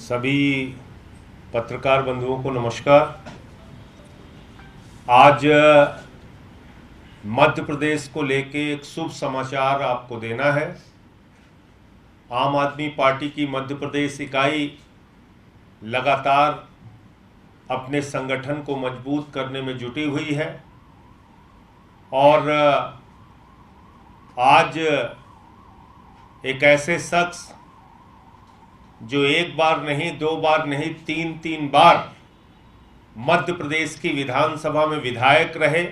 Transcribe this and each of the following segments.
सभी पत्रकार बंधुओं को नमस्कार। आज मध्य प्रदेश को लेके एक शुभ समाचार आपको देना है। आम आदमी पार्टी की मध्य प्रदेश इकाई लगातार अपने संगठन को मजबूत करने में जुटी हुई है और आज एक ऐसे शख्स जो एक बार नहीं, दो बार नहीं, तीन बार मध्य प्रदेश की विधानसभा में विधायक रहे,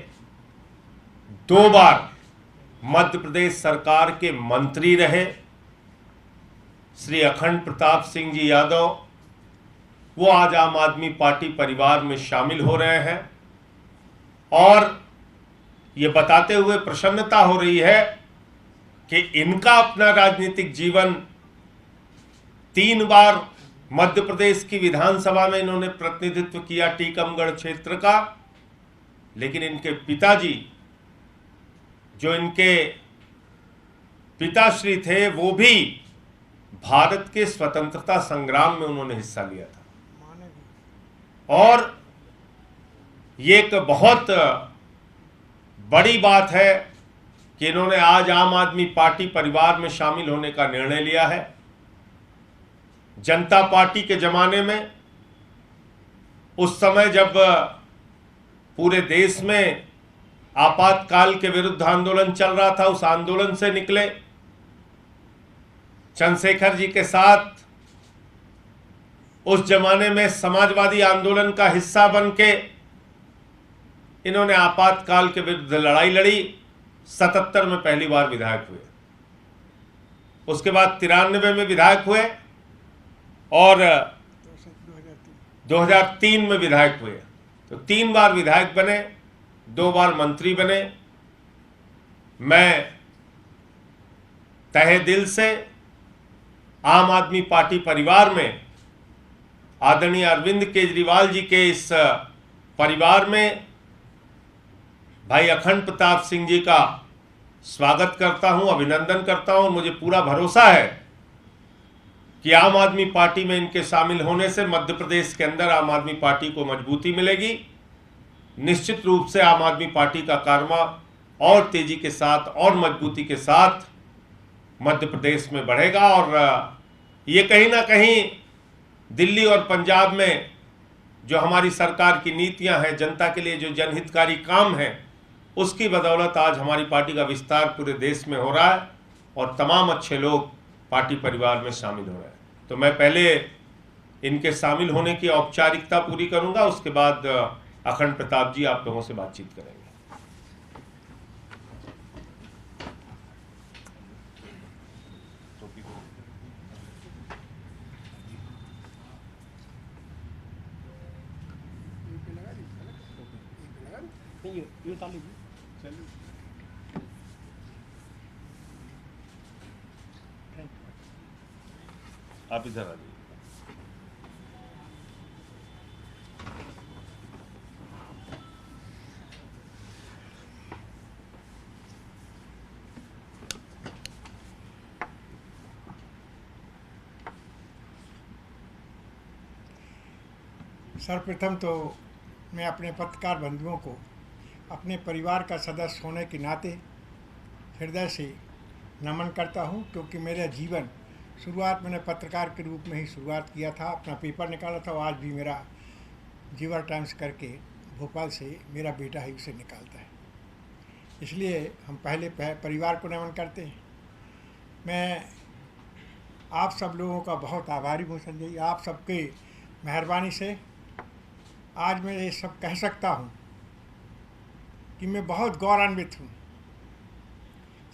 2 बार मध्य प्रदेश सरकार के मंत्री रहे, श्री अखंड प्रताप सिंह जी यादव, वो आज आम आदमी पार्टी परिवार में शामिल हो रहे हैं और ये बताते हुए प्रसन्नता हो रही है कि इनका अपना राजनीतिक जीवन 3 बार मध्य प्रदेश की विधानसभा में इन्होंने प्रतिनिधित्व किया टीकमगढ़ क्षेत्र का, लेकिन इनके पिताजी जो इनके पिताश्री थे वो भी भारत के स्वतंत्रता संग्राम में उन्होंने हिस्सा लिया था और ये एक बहुत बड़ी बात है कि इन्होंने आज आम आदमी पार्टी परिवार में शामिल होने का निर्णय लिया है। जनता पार्टी के जमाने में उस समय जब पूरे देश में आपातकाल के विरुद्ध आंदोलन चल रहा था, उस आंदोलन से निकले चंद्रशेखर जी के साथ उस जमाने में समाजवादी आंदोलन का हिस्सा बन के इन्होंने आपातकाल के विरुद्ध लड़ाई लड़ी। 77 में पहली बार विधायक हुए, उसके बाद 93 में विधायक हुए और 2003 में विधायक हुए। तो 3 बार विधायक बने, 2 बार मंत्री बने। मैं तहे दिल से आम आदमी पार्टी परिवार में आदरणीय अरविंद केजरीवाल जी के इस परिवार में भाई अखंड प्रताप सिंह जी का स्वागत करता हूं, अभिनंदन करता हूं। मुझे पूरा भरोसा है कि आम आदमी पार्टी में इनके शामिल होने से मध्य प्रदेश के अंदर आम आदमी पार्टी को मजबूती मिलेगी। निश्चित रूप से आम आदमी पार्टी का कारवा और तेजी के साथ और मजबूती के साथ मध्य प्रदेश में बढ़ेगा और ये कहीं ना कहीं दिल्ली और पंजाब में जो हमारी सरकार की नीतियां हैं, जनता के लिए जो जनहितकारी काम है, उसकी बदौलत आज हमारी पार्टी का विस्तार पूरे देश में हो रहा है और तमाम अच्छे लोग पार्टी परिवार में शामिल हो रहे हैं। तो मैं पहले इनके शामिल होने की औपचारिकता पूरी करूंगा, उसके बाद अखंड प्रताप जी आप लोगों से बातचीत करेंगे। आप इधर आ जाइए। सर्वप्रथम तो मैं अपने पत्रकार बंधुओं को अपने परिवार का सदस्य होने के नाते हृदय से नमन करता हूं, क्योंकि मेरा जीवन शुरुआत मैंने पत्रकार के रूप में ही शुरुआत किया था। अपना पेपर निकाला था और आज भी मेरा जीवर टाइम्स करके भोपाल से मेरा बेटा ही उसे निकालता है। इसलिए हम पहले परिवार को नमन करते हैं। मैं आप सब लोगों का बहुत आभारी हूँ संजय जी। आप सबके मेहरबानी से आज मैं ये सब कह सकता हूँ कि मैं बहुत गौरवान्वित हूँ।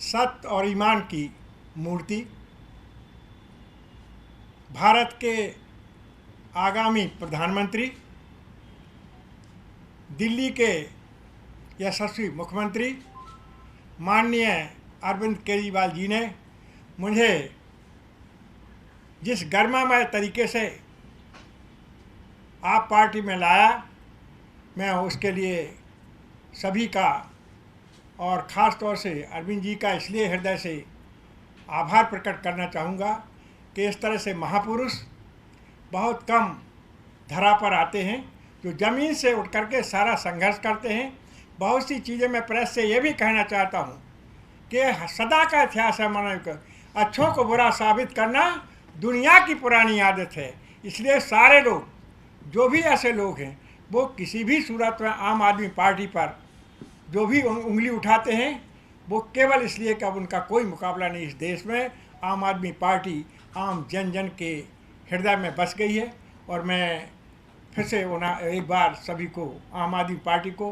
सत्य और ईमान की मूर्ति, भारत के आगामी प्रधानमंत्री, दिल्ली के यशस्वी मुख्यमंत्री माननीय अरविंद केजरीवाल जी ने मुझे जिस गर्मामय तरीके से आप पार्टी में लाया, मैं उसके लिए सभी का और ख़ास तौर से अरविंद जी का इसलिए हृदय से आभार प्रकट करना चाहूँगा कि इस तरह से महापुरुष बहुत कम धरा पर आते हैं जो ज़मीन से उठ करके सारा संघर्ष करते हैं। बहुत सी चीज़ें मैं प्रेस से ये भी कहना चाहता हूँ कि सदा का इतिहास है मानव का, अच्छों को बुरा साबित करना दुनिया की पुरानी आदत है। इसलिए सारे लोग, जो भी ऐसे लोग हैं, वो किसी भी सूरत में आम आदमी पार्टी पर जो भी उंगली उठाते हैं, वो केवल इसलिए कि अब उनका कोई मुकाबला नहीं इस देश में। आम आदमी पार्टी आम जन जन के हृदय में बस गई है। और मैं फिर से एक बार सभी को, आम आदमी पार्टी को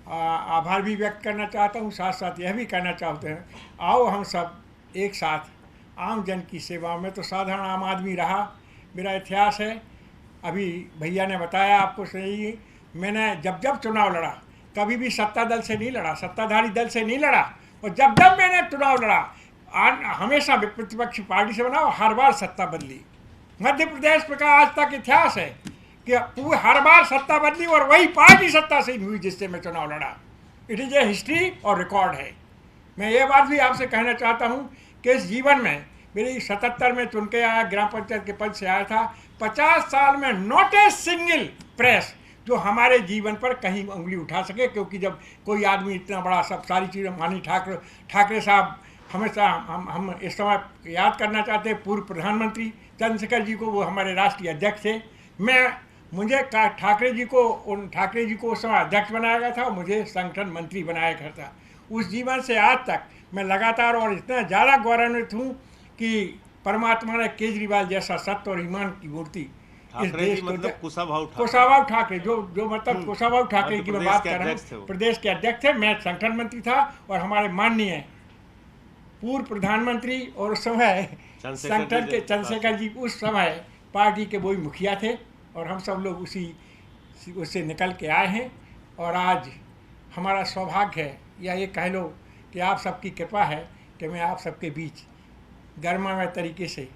आभार भी व्यक्त करना चाहता हूँ। साथ साथ यह भी कहना चाहते हैं, आओ हम सब एक साथ आम जन की सेवा में। तो साधारण आम आदमी रहा, मेरा इतिहास है। अभी भैया ने बताया आपको सही, मैंने जब जब चुनाव लड़ा, कभी भी सत्ता दल से नहीं लड़ा, सत्ताधारी दल से नहीं लड़ा। और जब जब मैंने चुनाव लड़ा, हमेशा प्रतिपक्षी पार्टी से बना और हर बार सत्ता बदली। मध्य प्रदेश का आज तक इतिहास है कि हर बार सत्ता बदली और वही पार्टी सत्ता से हुई जिससे मैं चुनाव लड़ा। इट इज़ ए हिस्ट्री और रिकॉर्ड है। मैं ये बात भी आपसे कहना चाहता हूँ कि इस जीवन में मेरी 77 में चुन के आया, ग्राम पंचायत के पद से आया था। 50 साल में नॉट ए सिंगल प्रेस जो हमारे जीवन पर कहीं उंगली उठा सके, क्योंकि जब कोई आदमी इतना बड़ा सब सारी चीज़ें, माननीय ठाकरे साहब हमेशा हम इस समय याद करना चाहते हैं, पूर्व प्रधानमंत्री चंद्रशेखर जी को, वो हमारे राष्ट्रीय अध्यक्ष थे। मुझे ठाकरे जी को उस समय अध्यक्ष बनाया गया था और मुझे संगठन मंत्री बनाया गया था। उस जीवन से आज तक मैं लगातार और इतना ज़्यादा गौरवान्वित हूँ कि परमात्मा ने केजरीवाल जैसा सत्य और ईमान की मूर्ति इस देश को, मतलब कुशाभाऊ ठाकरे जो मतलब कुशाभाऊ ठाकरे की मैं बात कर रहा हूँ, प्रदेश के अध्यक्ष थे। मैं संगठन मंत्री था और हमारे माननीय पूर्व प्रधानमंत्री और उस समय संगठन के चंद्रशेखर जी उस समय पार्टी के वही मुखिया थे और हम सब लोग उससे निकल के आए हैं। और आज हमारा सौभाग्य है या ये कह लो कि आप सबकी कृपा है कि मैं आप सबके बीच गर्मामय तरीके से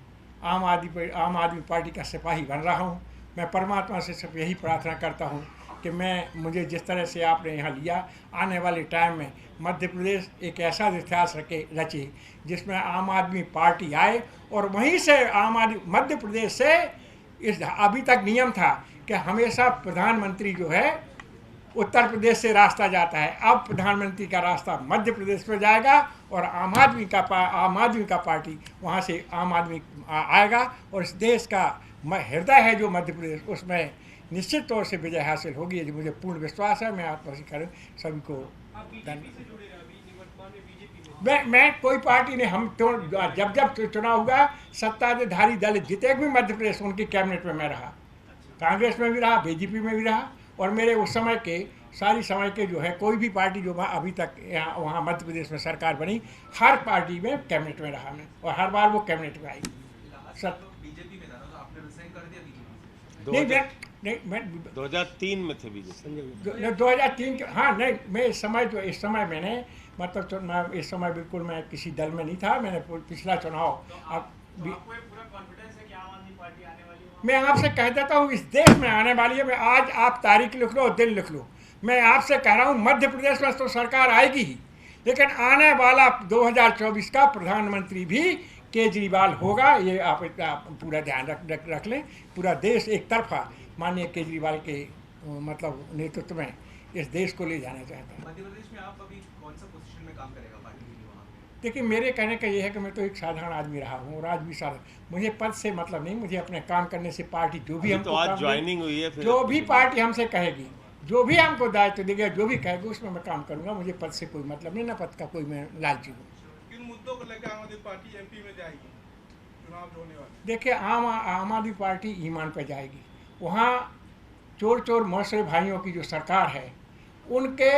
आम आदमी पार्टी का सिपाही बन रहा हूँ। मैं परमात्मा से सिर्फ यही प्रार्थना करता हूँ कि मुझे जिस तरह से आपने यहाँ लिया, आने वाले टाइम में मध्य प्रदेश एक ऐसा इतिहास रचे जिसमें आम आदमी पार्टी आए और वहीं से मध्य प्रदेश से अभी तक नियम था कि हमेशा प्रधानमंत्री जो है उत्तर प्रदेश से रास्ता जाता है, अब प्रधानमंत्री का रास्ता मध्य प्रदेश में जाएगा और आम आदमी का पार्टी वहाँ से आम आदमी आएगा और इस देश का हृदय है जो मध्य प्रदेश, उसमें निश्चित तौर से विजय हासिल होगी। ये मुझे पूर्ण विश्वास है। मैं आत्मविश्वास सभी को मैं कोई पार्टी नहीं, हम तो जब चुनाव हुआ सत्ताधारी दल जितने भी मध्य प्रदेश उनकी कैबिनेट में मैं रहा, कांग्रेस में भी रहा, बीजेपी में भी रहा और मेरे उस समय के सारी समय के जो है कोई भी पार्टी जो अभी तक यहाँ वहाँ मध्य प्रदेश में सरकार बनी, हर पार्टी में कैबिनेट में रहा मैं और हर बार वो कैबिनेट में आई। बीजेपी में था तो आपने रिजाइन कर दिया बीजेपी से? नहीं, मैं 2003 में थे बीजेपी। 2003 हाँ नहीं, मैं इस समय मैंने मतलब मैं इस समय बिल्कुल मैं किसी दल में नहीं था। मैंने पिछला चुनाव अब पूरा कॉन्फिडेंस है कि आम आदमी पार्टी आने वाली है? मैं आपसे कह देता हूँ इस देश में आने वाली है। मैं आज आप तारीख लिख लो और दिन लिख लो, मैं आपसे कह रहा हूँ मध्य प्रदेश में तो सरकार आएगी ही, लेकिन आने वाला 2024 का प्रधानमंत्री भी केजरीवाल होगा। ये आप पूरा ध्यान रख लें। पूरा देश एक तरफा माननीय केजरीवाल के मतलब नेतृत्व में इस देश को ले जाना चाहता है। मध्य प्रदेश में आप अभी कौन सा पोजीशन में काम करेगा पार्टी के लिए वहाँ पे? देखिए, मेरे कहने का ये है कि मैं तो एक साधारण आदमी रहा हूँ और आज भी मुझे पद से मतलब नहीं, मुझे अपने काम करने से पार्टी जो भी हमको आज ज्वाइनिंग हुई है, जो भी पार्टी हमसे कहेगी, जो भी हमको दायित्व देगा, जो भी कहेगी उसमें मैं काम करूँगा। मुझे पद से कोई मतलब नहीं, ना पद का कोई मैं लालची हूँ। किन मुद्दों को लेकर आम आदमी पार्टी एमपी में जाएगी चुनाव जो होने वाले? देखिए, आम आदमी पार्टी ईमान पर जाएगी। वहाँ चोर मौसरे भाइयों की जो सरकार है उनके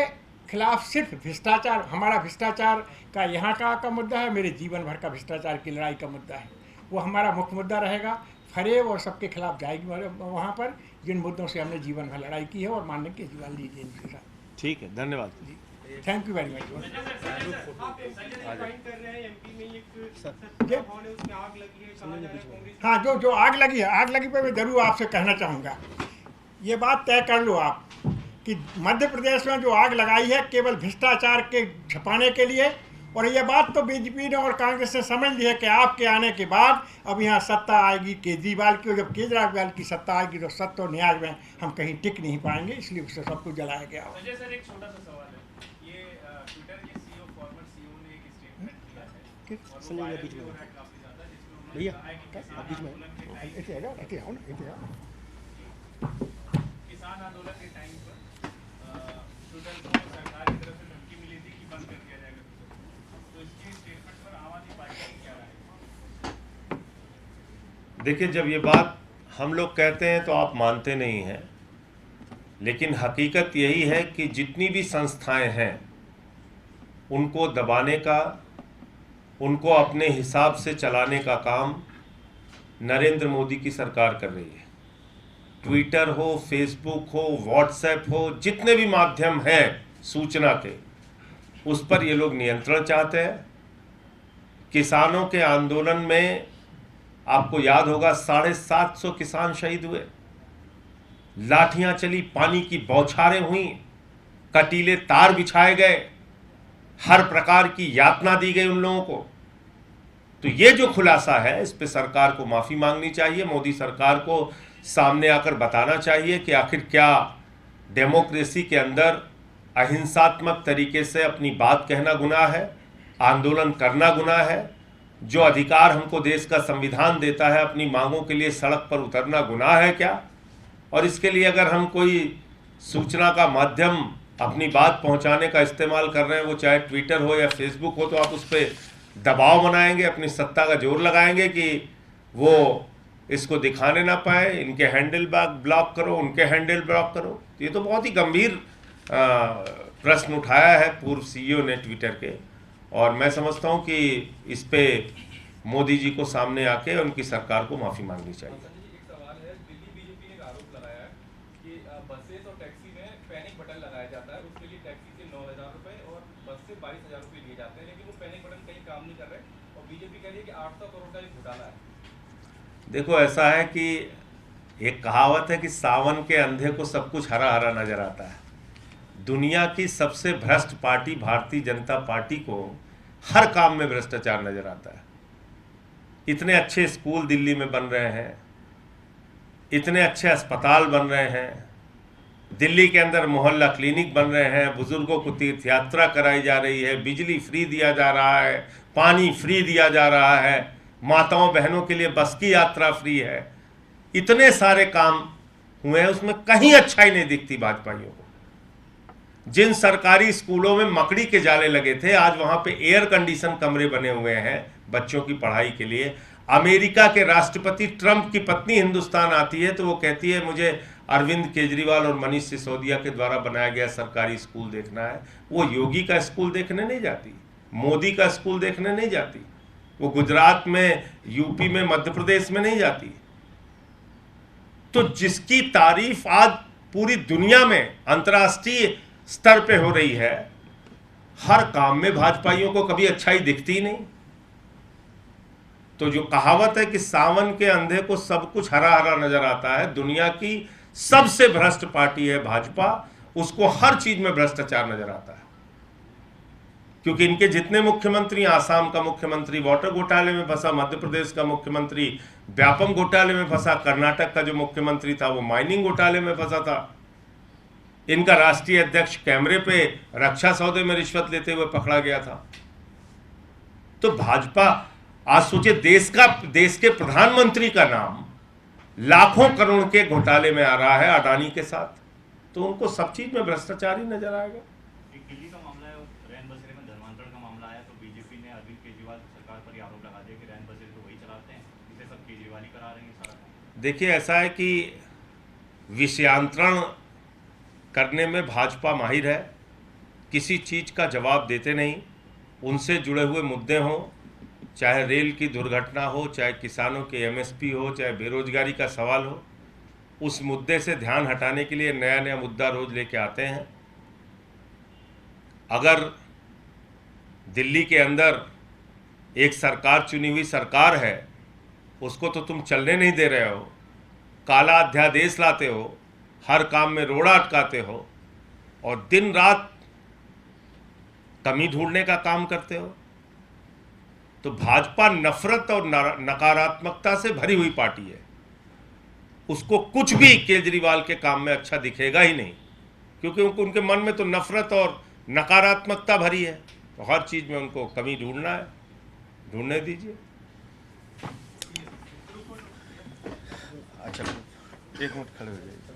खिलाफ सिर्फ भ्रष्टाचार, हमारा भ्रष्टाचार का यहाँ का मुद्दा है, मेरे जीवन भर का भ्रष्टाचार की लड़ाई का मुद्दा है, वो हमारा मुख्य मुद्दा रहेगा। फरेब और सबके खिलाफ जाएगी वहाँ पर जिन मुद्दों से हमने जीवन भर लड़ाई की है और माननीय केजरीवाल जी इनके साथ। ठीक है, धन्यवाद जी, थैंक यू वेरी मच। हाँ, जो आग लगी है, आग लगी पे मैं जरूर आपसे कहना चाहूँगा, ये बात तय कर लो आप कि मध्य प्रदेश में जो आग लगाई है केवल भ्रष्टाचार के छुपाने के लिए और ये बात तो बीजेपी ने और कांग्रेस ने समझ ली है कि आपके आने के बाद अब यहाँ सत्ता आएगी केजरीवाल की, और जब केजरीवाल की सत्ता आएगी तो सत्ता न्याय में हम कहीं टिक नहीं पाएंगे, इसलिए उससे सब कुछ जलाया गया। संजय सर, एक छोटा सा सवाल है। ये ट्विटर के सीईओ, फॉर्मर सीईओ ने एक स्टेटमेंट किया है और वो वायरल भी हो रहा है काफी ज्यादा, जिसमें उन्होंने कहा है कि किसान आंदोलन के टाइम पर ट्विटर को सरकार की तरफ से धमकी मिली थी कि बंद कर दिया जाएगा ट्विटर। तो इसके स्टेटमेंट पर आम आदमी पार्टी की क्या राय है? देखिए, जब ये बात हम लोग कहते हैं तो आप मानते नहीं हैं, लेकिन हकीकत यही है कि जितनी भी संस्थाएं हैं उनको दबाने का, उनको अपने हिसाब से चलाने का काम नरेंद्र मोदी की सरकार कर रही है। ट्विटर हो, फेसबुक हो, व्हाट्सएप हो, जितने भी माध्यम हैं सूचना के, उस पर ये लोग नियंत्रण चाहते हैं। किसानों के आंदोलन में आपको याद होगा 750 किसान शहीद हुए, लाठियां चली, पानी की बौछारें हुई, कटीले तार बिछाए गए, हर प्रकार की यातना दी गई उन लोगों को। तो ये जो खुलासा है, इस पे सरकार को माफी मांगनी चाहिए। मोदी सरकार को सामने आकर बताना चाहिए कि आखिर क्या डेमोक्रेसी के अंदर अहिंसात्मक तरीके से अपनी बात कहना गुनाह है, आंदोलन करना गुनाह है, जो अधिकार हमको देश का संविधान देता है अपनी मांगों के लिए सड़क पर उतरना गुनाह है क्या? और इसके लिए अगर हम कोई सूचना का माध्यम अपनी बात पहुंचाने का इस्तेमाल कर रहे हैं, वो चाहे ट्विटर हो या फेसबुक हो, तो आप उस पर दबाव बनाएंगे, अपनी सत्ता का जोर लगाएंगे कि वो इसको दिखाने ना पाए, इनके हैंडल ब्लॉक करो, उनके हैंडल ब्लॉक करो। ये तो बहुत ही गंभीर प्रश्न उठाया है पूर्व सीईओ ने ट्विटर के, और मैं समझता हूं कि इस पे मोदी जी को सामने आके उनकी सरकार को माफ़ी मांगनी चाहिए। संजय जी, एक सवाल है। दिल्ली बीजेपी ने एक आरोप लगाया है कि बसेस और टैक्सी में पैनिक बटन लगाया जाता है, उसके लिए टैक्सी से 9,000 रुपये और बस से 22,000 रुपये लिए जाते हैं, लेकिन वो पैनिक बटन कहीं काम नहीं कर रहे और बीजेपी कह रही है कि 800 करोड़ का एक घोटाला है। देखो, ऐसा है कि एक कहावत है कि सावन के अंधे को सब कुछ हरा हरा नजर आता है। दुनिया की सबसे भ्रष्ट पार्टी भारतीय जनता पार्टी को हर काम में भ्रष्टाचार नजर आता है। इतने अच्छे स्कूल दिल्ली में बन रहे हैं, इतने अच्छे अस्पताल बन रहे हैं, दिल्ली के अंदर मोहल्ला क्लिनिक बन रहे हैं, बुजुर्गों को तीर्थ यात्रा कराई जा रही है, बिजली फ्री दिया जा रहा है, पानी फ्री दिया जा रहा है, माताओं बहनों के लिए बस की यात्रा फ्री है। इतने सारे काम हुए हैं, उसमें कहीं अच्छाई नहीं दिखती भाजपाइयों को। जिन सरकारी स्कूलों में मकड़ी के जाले लगे थे, आज वहां पे एयर कंडीशन कमरे बने हुए हैं बच्चों की पढ़ाई के लिए। अमेरिका के राष्ट्रपति ट्रंप की पत्नी हिंदुस्तान आती है तो वो कहती है मुझे अरविंद केजरीवाल और मनीष सिसोदिया के द्वारा बनाया गया सरकारी स्कूल देखना है। वो योगी का स्कूल देखने नहीं जाती, मोदी का स्कूल देखने नहीं जाती, वो गुजरात में, यूपी में, मध्य प्रदेश में नहीं जाती। तो जिसकी तारीफ आज पूरी दुनिया में अंतर्राष्ट्रीय स्तर पे हो रही है, हर काम में भाजपाइयों को कभी अच्छाई दिखती ही नहीं। तो जो कहावत है कि सावन के अंधे को सब कुछ हरा हरा नजर आता है, दुनिया की सबसे भ्रष्ट पार्टी है भाजपा, उसको हर चीज में भ्रष्टाचार नजर आता है। क्योंकि इनके जितने मुख्यमंत्री, आसाम का मुख्यमंत्री वाटर घोटाले में फंसा, मध्य प्रदेश का मुख्यमंत्री व्यापम घोटाले में फंसा, कर्नाटक का जो मुख्यमंत्री था वो माइनिंग घोटाले में फंसा था, इनका राष्ट्रीय अध्यक्ष कैमरे पे रक्षा सौदे में रिश्वत लेते हुए पकड़ा गया था। तो भाजपा, आज सोचिए, देश के प्रधानमंत्री का नाम लाखों करोड़ के घोटाले में आ रहा है अडानी के साथ, तो उनको सब चीज में भ्रष्टाचार ही नजर आएगा। दिल्ली का मामला है, रैन बसेरे में धर्मांतरण का मामला है, तो बीजेपी ने अरविंद केजरीवाल सरकार पर ही आरोप लगा दिया कि रैन बसेरे तो वही चलाते हैं, इसे सब केजरीवाल ही करा रहे हैं सारा काम। देखिए, ऐसा है कि विषयांतरण करने में भाजपा माहिर है, किसी चीज का जवाब देते नहीं। उनसे जुड़े हुए मुद्दे हों, चाहे रेल की दुर्घटना हो, चाहे किसानों के एमएसपी हो, चाहे बेरोजगारी का सवाल हो, उस मुद्दे से ध्यान हटाने के लिए नया नया मुद्दा रोज लेके आते हैं। अगर दिल्ली के अंदर एक सरकार, चुनी हुई सरकार है, उसको तो तुम चलने नहीं दे रहे हो, काला अध्यादेश लाते हो, हर काम में रोड़ा अटकाते हो और दिन रात कमी ढूंढने का काम करते हो, तो भाजपा नफरत और नकारात्मकता से भरी हुई पार्टी है। उसको कुछ भी केजरीवाल के काम में अच्छा दिखेगा ही नहीं, क्योंकि उनके मन में तो नफरत और नकारात्मकता भरी है। तो हर चीज़ में उनको कमी ढूंढना है, ढूंढने दीजिए। अच्छा, एक मिनट खड़े हो जाइए।